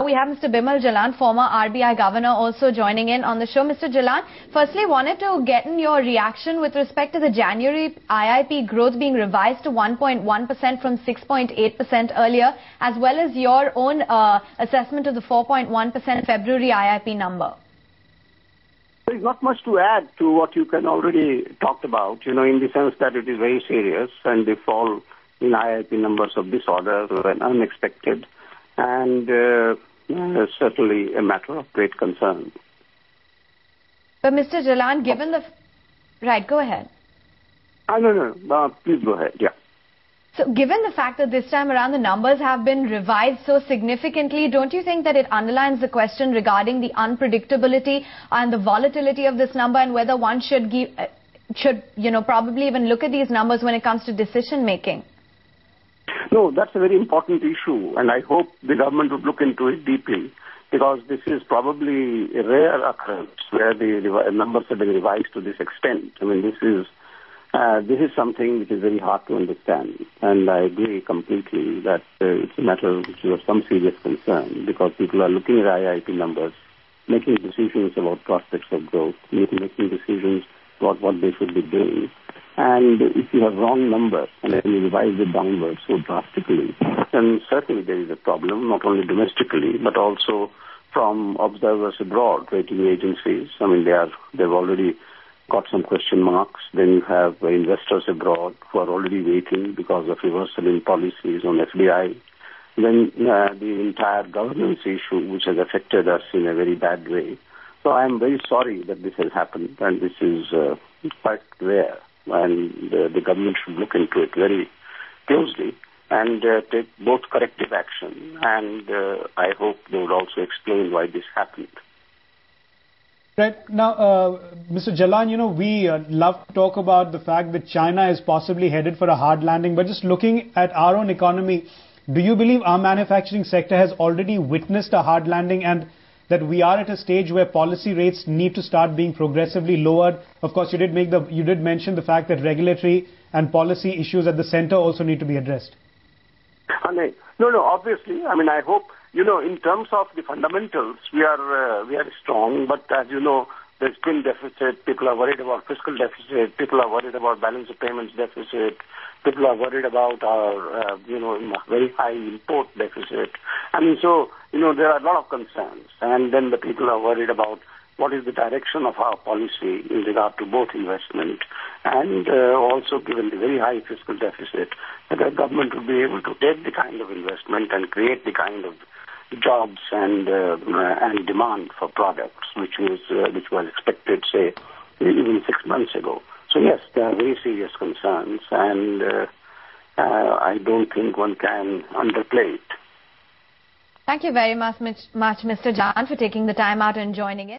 We have Mr. Bimal Jalan, former RBI governor, also joining in on the show. Mr. Jalan, firstly, wanted to get in your reaction with respect to the January IIP growth being revised to 1.1% from 6.8% earlier, as well as your own assessment of the 4.1% February IIP number. There is not much to add to what you can already talked about, in the sense that it is very serious, and the fall in IIP numbers of this order were unexpected and certainly a matter of great concern. But Mr. Jalan, given the... Right, go ahead. No, please go ahead, yeah. So given the fact that this time around the numbers have been revised so significantly, don't you think that it underlines the question regarding the unpredictability and the volatility of this number, and whether one should probably even look at these numbers when it comes to decision making? No, that's a very important issue, and I hope the government would look into it deeply, because this is probably a rare occurrence where the numbers have been revised to this extent. I mean, this is something which is very hard to understand, and I agree completely that it's a matter which is of some serious concern, because people are looking at IIP numbers, making decisions about prospects of growth, making decisions about what they should be doing. And if you have wrong numbers and then you revise it downwards so drastically, then certainly there is a problem, not only domestically, but also from observers abroad, rating agencies. I mean, they've already got some question marks. Then you have investors abroad who are already waiting because of reversal in policies on FDI. Then the entire governance issue, which has affected us in a very bad way. So I am very sorry that this has happened, and this is quite rare. And the government should look into it very closely and take both corrective action. And I hope they would also explain why this happened. Right. Now, Mr. Jalan, we love to talk about the fact that China is possibly headed for a hard landing. But just looking at our own economy, do you believe our manufacturing sector has already witnessed a hard landing, and that we are at a stage where policy rates need to start being progressively lowered? Of course, you did mention the fact that regulatory and policy issues at the center also need to be addressed. No, obviously. I mean, I hope, in terms of the fundamentals, we are strong. But as you know, there's been deficit. People are worried about fiscal deficit. People are worried about balance of payments deficit. People are worried about our, very high import deficit. I mean, so, there are a lot of concerns. And then the people are worried about what is the direction of our policy in regard to both investment and also, given the very high fiscal deficit, that the government will be able to take the kind of investment and create the kind of jobs and demand for products which was expected, say, even 6 months ago. So yes, there are very serious concerns, and I don't think one can underplay it. Thank you very much, Mr. Jalan, for taking the time out and joining in.